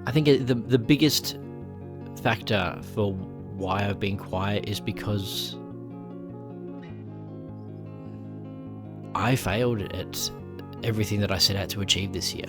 I think the biggest factor for why I've been quiet is because I failed at everything that I set out to achieve this year.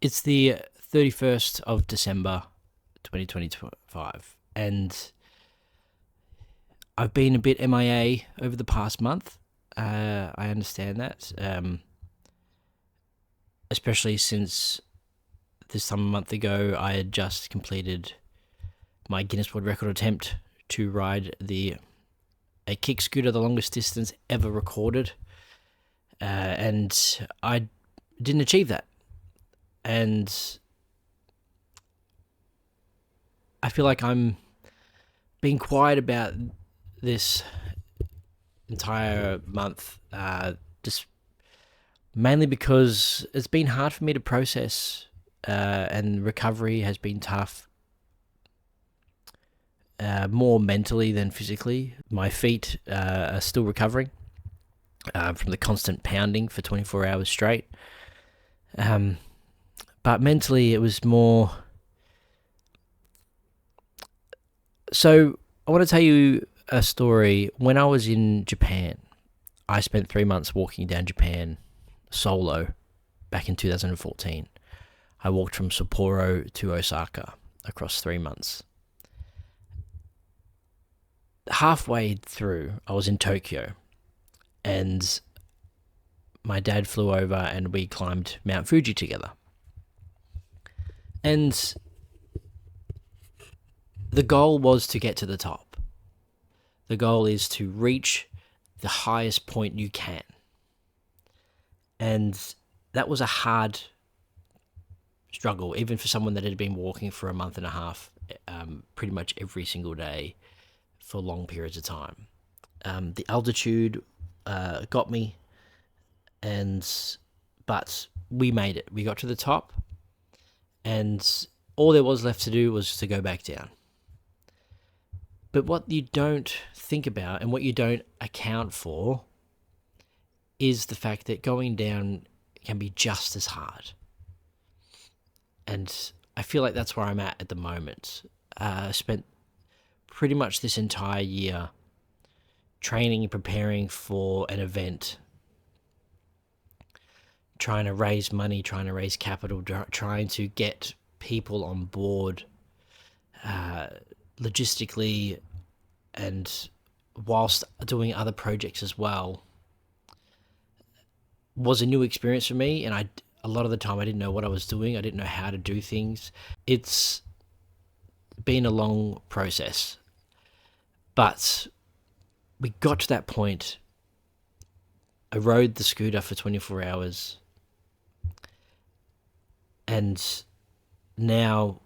It's the 31st of December, 2025, and I've been a bit MIA over the past month. I understand that, especially since this time a month ago, I had just completed my Guinness World Record attempt to ride a kick scooter the longest distance ever recorded, and I didn't achieve that. And I feel like I'm being quiet about this entire month, just mainly because it's been hard for me to process, and recovery has been tough, more mentally than physically. My feet are still recovering from the constant pounding for 24 hours straight. But mentally, it was more. So, I want to tell you a story. When I was in Japan, I spent 3 months walking down Japan solo back in 2014. I walked from Sapporo to Osaka across 3 months. Halfway through, I was in Tokyo, and my dad flew over and we climbed Mount Fuji together. And the goal was to get to the top. The goal is to reach the highest point you can. And that was a hard struggle, even for someone that had been walking for a month and a half, pretty much every single day for long periods of time. The altitude got me, but we made it. We got to the top. And all there was left to do was to go back down. But what you don't think about and what you don't account for is the fact that going down can be just as hard. And I feel like that's where I'm at the moment. I spent pretty much this entire year training and preparing for an event, trying to raise money, trying to raise capital, trying to get people on board logistically, and whilst doing other projects as well, was a new experience for me. And a lot of the time I didn't know what I was doing. I didn't know how to do things. It's been a long process, but we got to that point. I rode the scooter for 24 hours. And now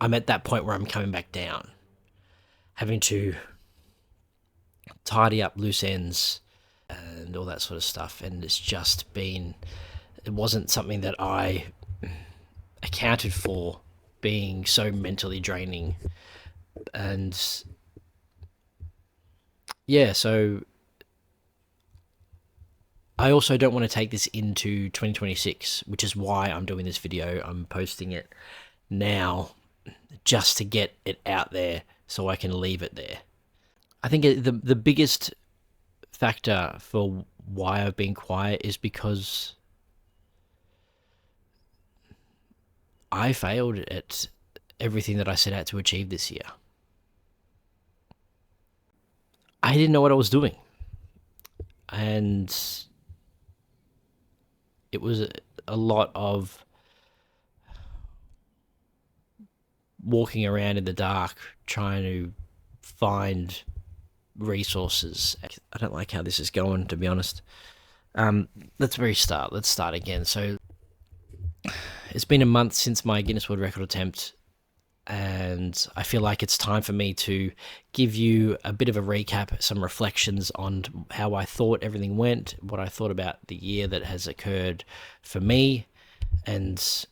I'm at that point where I'm coming back down, having to tidy up loose ends and all that sort of stuff. And it wasn't something that I accounted for being so mentally draining. And yeah, so I also don't want to take this into 2026, which is why I'm doing this video. I'm posting it now just to get it out there so I can leave it there. I think the biggest factor for why I've been quiet is because I failed at everything that I set out to achieve this year. I didn't know what I was doing. And it was a lot of walking around in the dark, trying to find resources. I don't like how this is going, to be honest. Let's start again. So it's been a month since my Guinness World Record attempt, and I feel like it's time for me to give you a bit of a recap, some reflections on how I thought everything went, what I thought about the year that has occurred for me, and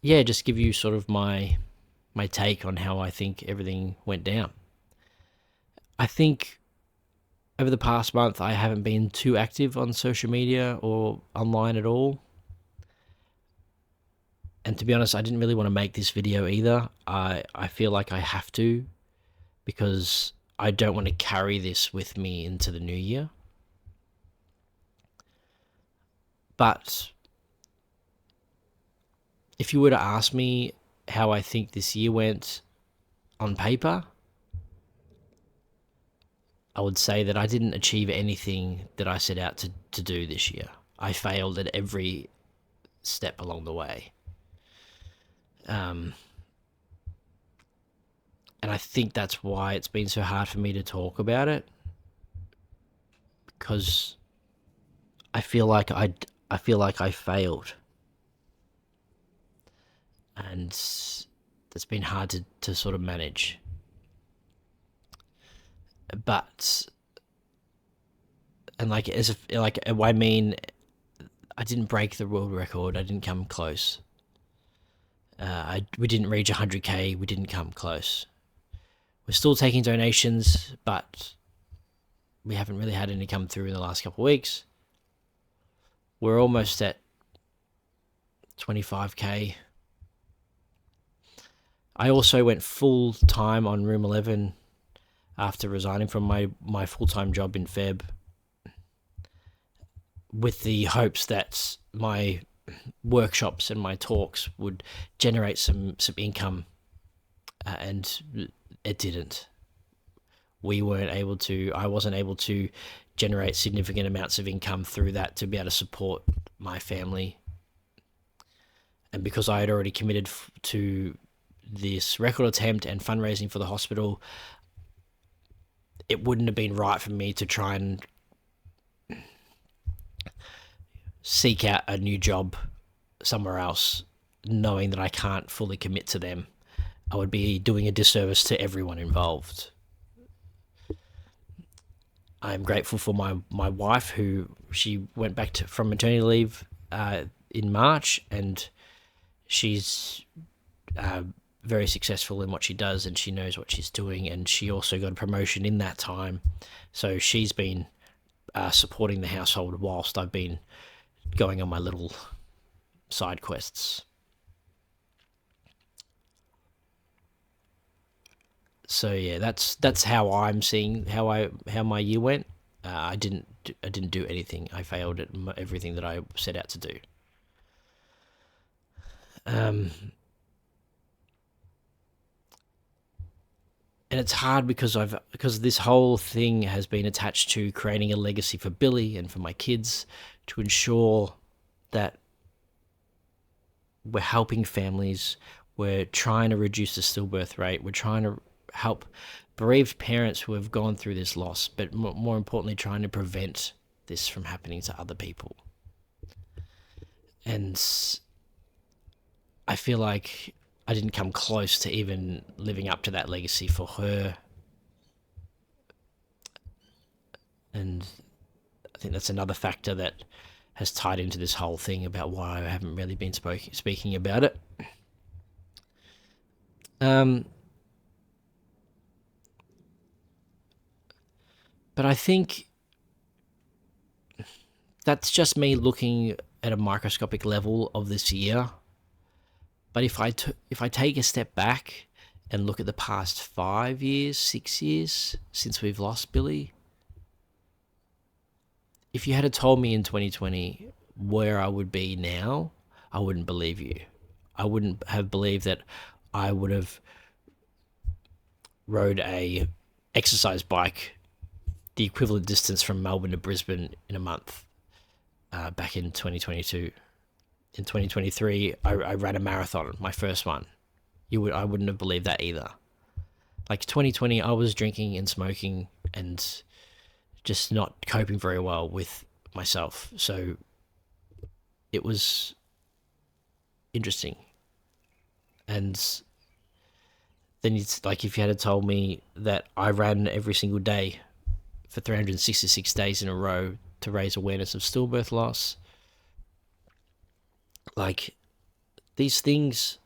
yeah, just give you sort of my take on how I think everything went down. I think over the past month, I haven't been too active on social media or online at all. And to be honest, I didn't really want to make this video either. I feel like I have to, because I don't want to carry this with me into the new year. But if you were to ask me how I think this year went on paper, I would say that I didn't achieve anything that I set out to do this year. I failed at every step along the way. And I think that's why it's been so hard for me to talk about it, because I feel like I failed, and that's been hard to sort of manage. But and like as if, like I mean, I didn't break the world record. I didn't come close. We didn't reach 100k. We didn't come close. We're still taking donations, but we haven't really had any come through in the last couple of weeks. We're almost at 25k. I also went full time on Room 11 after resigning from my full-time job in Feb, with the hopes that my workshops and my talks would generate some income, and it didn't. I wasn't able to generate significant amounts of income through that to be able to support my family. And because I had already committed to this record attempt and fundraising for the hospital, it wouldn't have been right for me to try and seek out a new job somewhere else, knowing that I can't fully commit to them. I would be doing a disservice to everyone involved. I'm grateful for my wife, who she went back from maternity leave in March, and she's very successful in what she does, and she knows what she's doing, and she also got a promotion in that time. So she's been supporting the household whilst I've been going on my little side quests. So yeah, that's how I'm seeing how my year went. I didn't do anything. I failed at everything that I set out to do. And it's hard because this whole thing has been attached to creating a legacy for Billy and for my kids, to ensure that we're helping families, we're trying to reduce the stillbirth rate, we're trying to help bereaved parents who have gone through this loss, but more importantly, trying to prevent this from happening to other people. And I feel like I didn't come close to even living up to that legacy for her. And I think that's another factor that has tied into this whole thing about why I haven't really been speaking about it. But I think that's just me looking at a microscopic level of this year. But if I take a step back and look at the past 5 years, 6 years since we've lost Billy, if you had told me in 2020 where I would be now, I wouldn't believe you. I wouldn't have believed that I would have rode a exercise bike the equivalent distance from Melbourne to Brisbane in a month back in 2022. In 2023, I ran a marathon, my first one. I wouldn't have believed that either. Like 2020, I was drinking and smoking and just not coping very well with myself. So it was interesting. And then it's like if you had told me that I ran every single day for 366 days in a row to raise awareness of stillbirth loss, like these things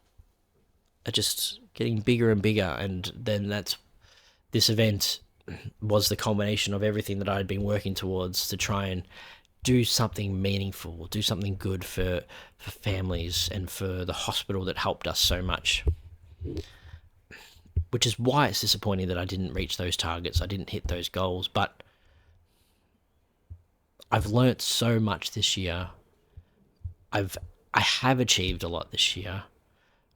are just getting bigger and bigger. And then this event was the culmination of everything that I had been working towards to try and do something meaningful, do something good for families and for the hospital that helped us so much. Which is why it's disappointing that I didn't reach those targets. I didn't hit those goals, but I've learnt so much this year. I have achieved a lot this year.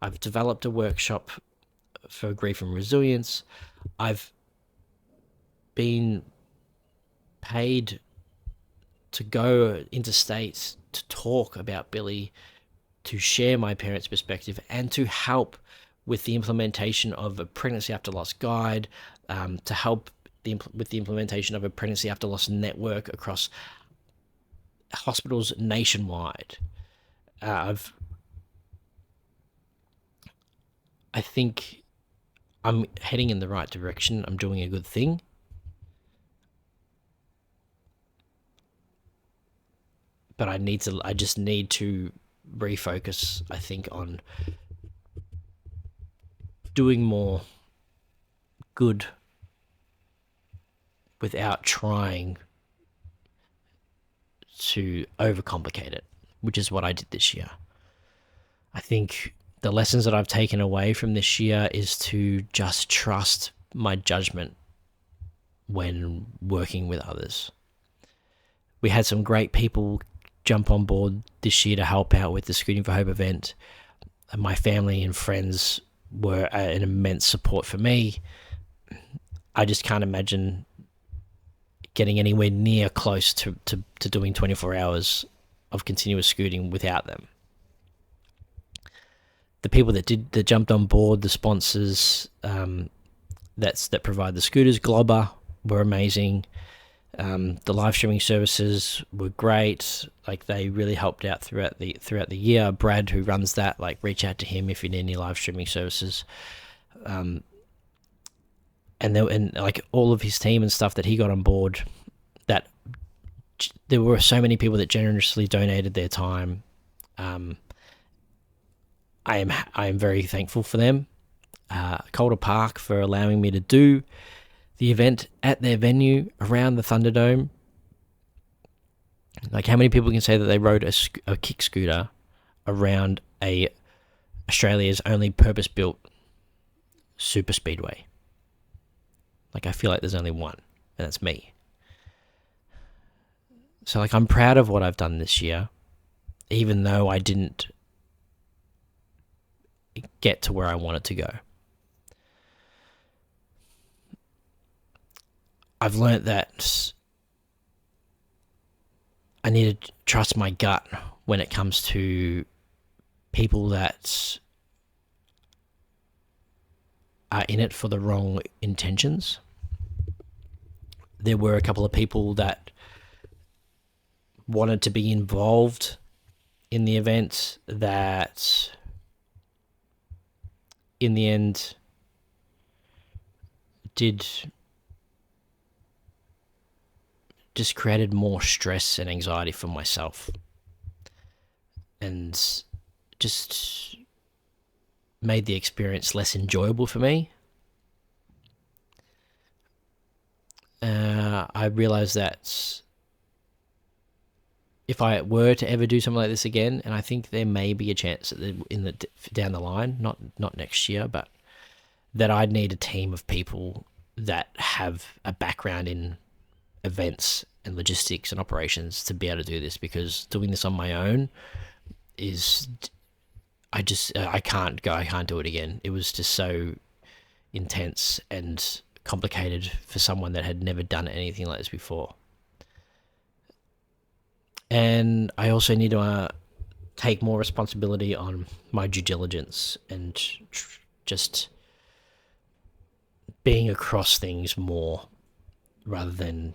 I've developed a workshop for grief and resilience. I've been paid to go interstate to talk about Billy, to share my parents' perspective, and to help with the implementation of a pregnancy after loss guide, to help with the implementation of a pregnancy after loss network across hospitals nationwide. I think I'm heading in the right direction. I'm doing a good thing. But I just need to refocus, I think, on doing more good without trying to overcomplicate it, which is what I did this year. I think the lessons that I've taken away from this year is to just trust my judgment when working with others. We had some great people jump on board this year to help out with the Scooting for Hope event. And my family and friends were an immense support for me. I just can't imagine getting anywhere near close to doing 24 hours of continuous scooting without them. The people that jumped on board, the sponsors that provide the scooters, Globber, were amazing. The live streaming services were great. Like, they really helped out throughout the year. Brad, who runs that, like, reach out to him if you need any live streaming services. And like all of his team and stuff that he got on board, that there were so many people that generously donated their time. I am very thankful for them. Calder Park for allowing me to do the event at their venue around the Thunderdome. Like, how many people can say that they rode a kick scooter around Australia's only purpose-built super speedway? Like, I feel like there's only one, and that's me. So, like, I'm proud of what I've done this year, even though I didn't get to where I wanted to go. I've learned that I need to trust my gut when it comes to people that are in it for the wrong intentions. There were a couple of people that wanted to be involved in the event that in the end just created more stress and anxiety for myself, and just made the experience less enjoyable for me. I realized that if I were to ever do something like this again, and I think there may be a chance down the line, not next year, but that I'd need a team of people that have a background in events and logistics and operations to be able to do this, because doing this on my own is, I can't do it again. It was just so intense and complicated for someone that had never done anything like this before. And I also need to take more responsibility on my due diligence and just being across things more, rather than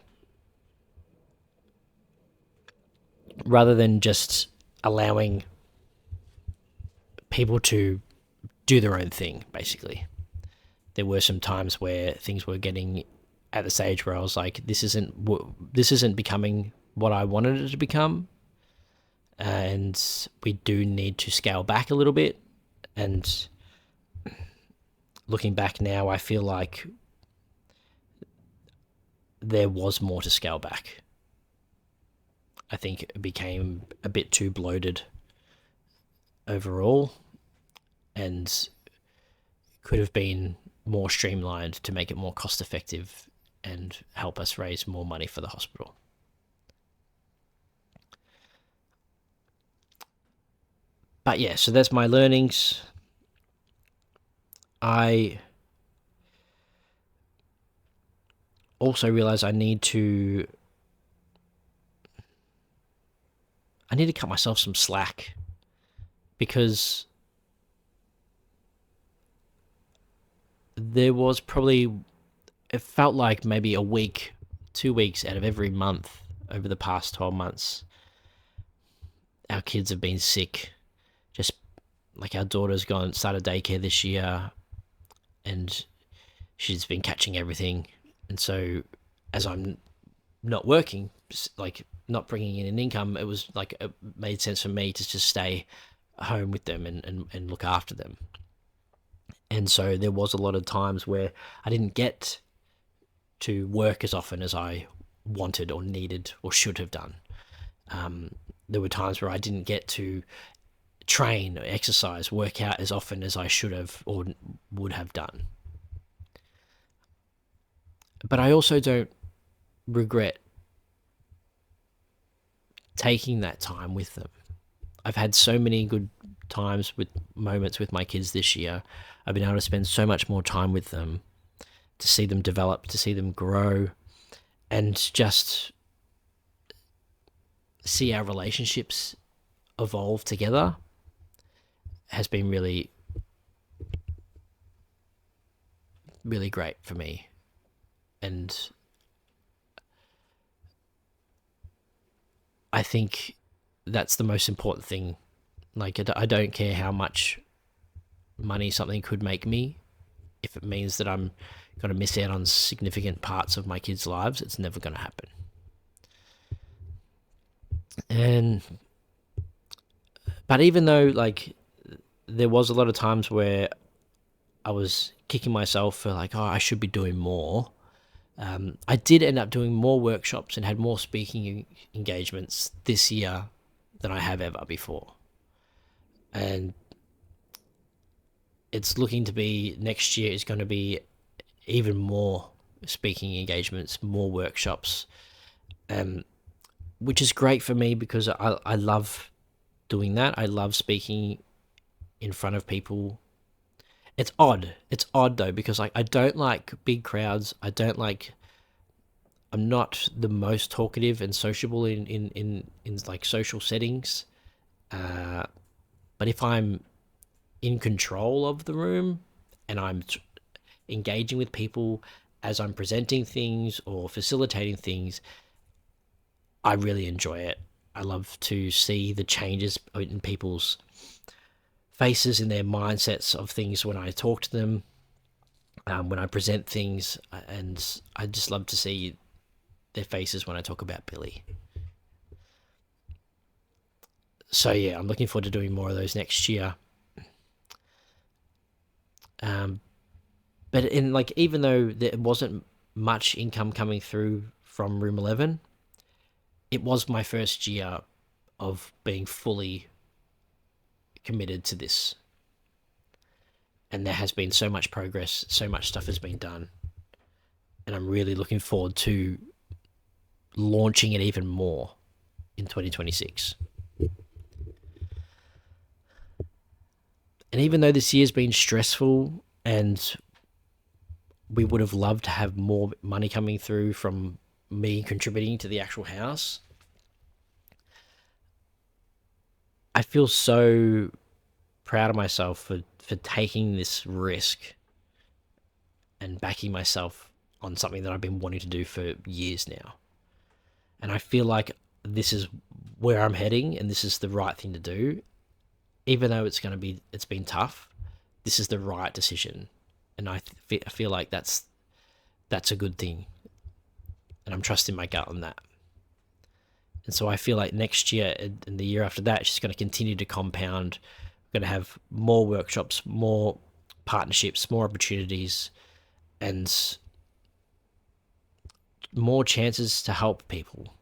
just allowing people to do their own thing, basically. There were some times where things were getting at the stage where I was like, this isn't becoming what I wanted it to become, and we do need to scale back a little bit. And looking back now, I feel like there was more to scale back. I think it became a bit too bloated overall, and could have been more streamlined to make it more cost effective and help us raise more money for the hospital. But yeah, so that's my learnings. I also realize I need to cut myself some slack, because there was probably, it felt like maybe a week, 2 weeks out of every month over the past 12 months, our kids have been sick. Just like our daughter's started daycare this year, and she's been catching everything. And so as I'm not working, like not bringing in an income, it was like, it made sense for me to just stay home with them and look after them. And so there was a lot of times where I didn't get to work as often as I wanted or needed or should have done. There were times where I didn't get to train, exercise, work out as often as I should have or would have done. But I also don't regret taking that time with them. I've had so many good moments with my kids this year. I've been able to spend so much more time with them, to see them develop, to see them grow, and just see our relationships evolve together has been really, really great for me. And I think that's the most important thing. Like, I don't care how much money something could make me. If it means that I'm going to miss out on significant parts of my kids' lives, it's never going to happen. But even though, like, there was a lot of times where I was kicking myself for like, oh, I should be doing more. I did end up doing more workshops and had more speaking engagements this year than I have ever before. And it's looking to be, next year is going to be even more speaking engagements, more workshops, which is great for me because I love doing that. I love speaking in front of people. It's odd. It's odd though, because like, I don't like big crowds. I'm not the most talkative and sociable in like social settings. But if I'm in control of the room and I'm engaging with people as I'm presenting things or facilitating things, I really enjoy it. I love to see the changes in people's faces, in their mindsets of things when I talk to them, when I present things, and I just love to see their faces when I talk about Billy. So yeah, I'm looking forward to doing more of those next year. But even though there wasn't much income coming through from Room 11, it was my first year of being fully committed to this. And there has been so much progress, so much stuff has been done. And I'm really looking forward to launching it even more in 2026. And even though this year's been stressful and we would have loved to have more money coming through from me contributing to the actual house, I feel so proud of myself for taking this risk and backing myself on something that I've been wanting to do for years now. And I feel like this is where I'm heading and this is the right thing to do. even though it's been tough, this is the right decision, and I feel like that's a good thing, and I'm trusting my gut on that. And so I feel like next year and the year after that, it's just going to continue to compound. We're going to have more workshops, more partnerships, more opportunities, and more chances to help people.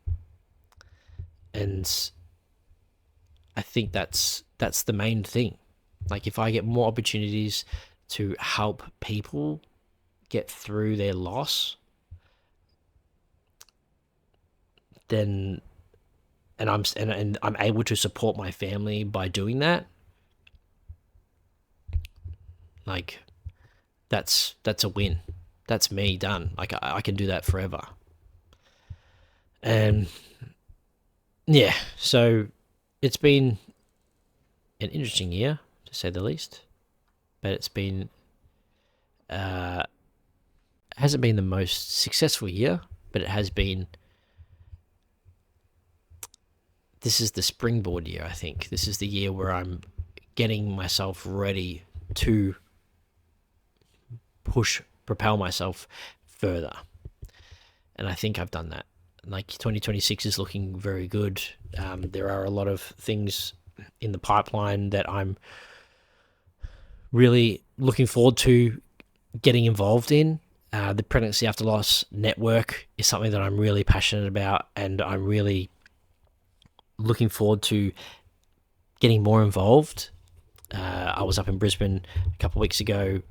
And I think that's the main thing. Like, if I get more opportunities to help people get through their loss, then and I'm able to support my family by doing that, like, that's a win. That's me done. Like, I can do that forever. And yeah, so it's been an interesting year, to say the least, but it's been hasn't been the most successful year, but it has been. This is the springboard year, I think. This is the year where I'm getting myself ready to propel myself further. And I think I've done that. Like, 2026 is looking very good. There are a lot of things in the pipeline that I'm really looking forward to getting involved in. The Pregnancy After Loss Network is something that I'm really passionate about, and I'm really looking forward to getting more involved. I was up in Brisbane a couple of weeks ago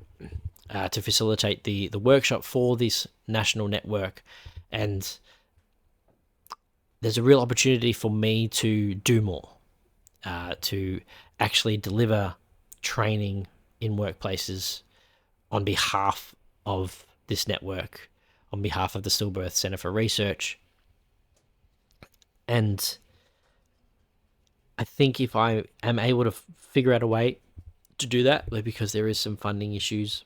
to facilitate the workshop for this national network, and there's a real opportunity for me to do more, to actually deliver training in workplaces on behalf of this network, on behalf of the Stillbirth Centre for Research. And I think if I am able to figure out a way to do that, because there is some funding issues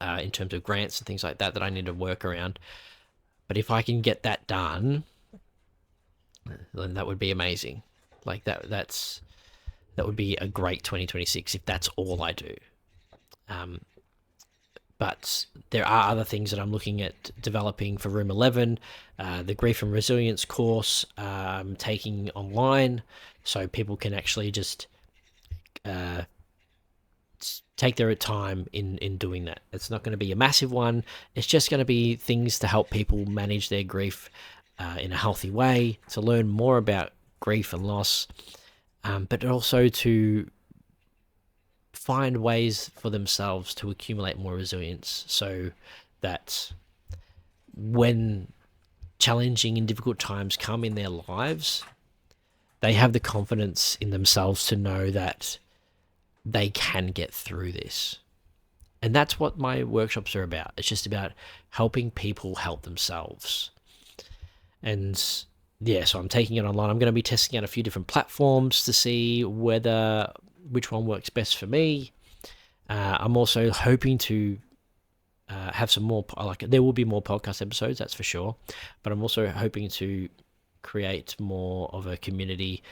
in terms of grants and things like that I need to work around. But if I can get that done, then that would be amazing. Like, that would be a great 2026 if that's all I do. But there are other things that I'm looking at developing for Room 11. The Grief and Resilience course I'm taking online, so people can actually just take their time in doing that. It's not going to be a massive one. It's just going to be things to help people manage their grief in a healthy way, to learn more about grief and loss, but also to find ways for themselves to accumulate more resilience, so that when challenging and difficult times come in their lives, they have the confidence in themselves to know that they can get through this. And that's what my workshops are about. It's just about helping people help themselves. And yeah, so I'm taking it online. I'm going to be testing out a few different platforms to see which one works best for me. I'm also hoping to have some more, there will be more podcast episodes, that's for sure. But I'm also hoping to create more of a community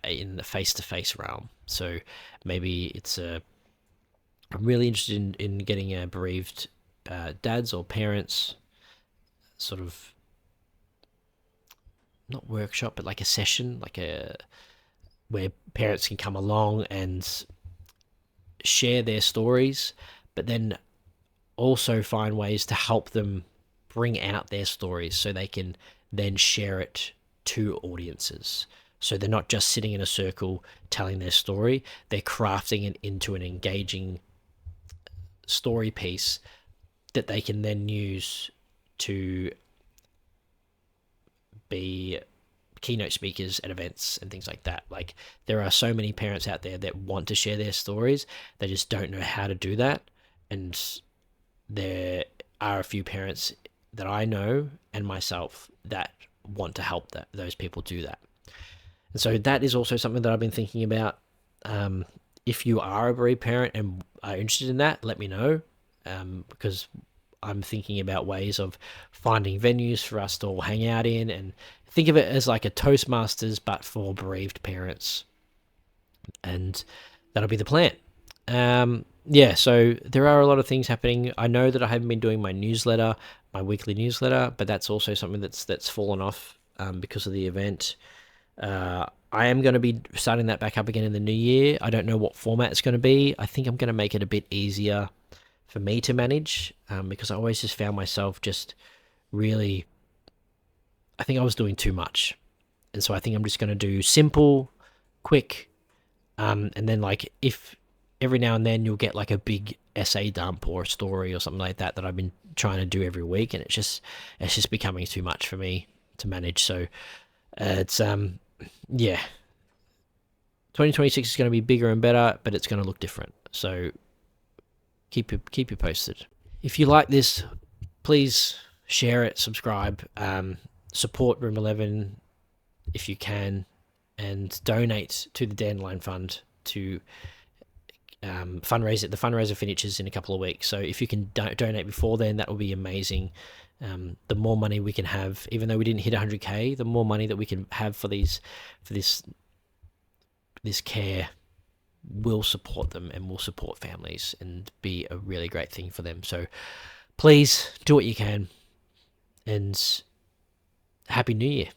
in the face-to-face realm. So maybe I'm really interested in getting bereaved dads or parents, sort of, not workshop, but like a session, where parents can come along and share their stories, but then also find ways to help them bring out their stories so they can then share it to audiences. So they're not just sitting in a circle telling their story, they're crafting it into an engaging story piece that they can then use to be keynote speakers at events and things like that. Like, there are so many parents out there that want to share their stories, they just don't know how to do that. And there are a few parents that I know and myself that want to help those people do that. And so that is also something that I've been thinking about. If you are a bereaved parent and are interested in that, let me know, because I'm thinking about ways of finding venues for us to all hang out in, and think of it as like a Toastmasters, but for bereaved parents. and that'll be the plan. Yeah, so there are a lot of things happening. I know that I haven't been doing my newsletter, my weekly newsletter, but that's also something that's fallen off because of the event. I am going to be starting that back up again in the new year. I don't know what format it's going to be. I think I'm going to make it a bit easier for me to manage because I always just found myself just really, I think I was doing too much. And so I think I'm just going to do simple, quick, and then like if every now and then you'll get like a big essay dump or a story or something like that that I've been trying to do every week, and it's just becoming too much for me to manage. So it's yeah, 2026 is going to be bigger and better, but it's going to look different. So keep you posted. If you like this, please share it, subscribe, support Room 11 if you can, and donate to the Dandelion Fund to fundraise it. The fundraiser finishes in a couple of weeks, so if you can donate before then, that will be amazing. The more money we can have, even though we didn't hit 100k, the more money that we can have for this care will support them and will support families and be a really great thing for them. So please do what you can, and Happy New Year.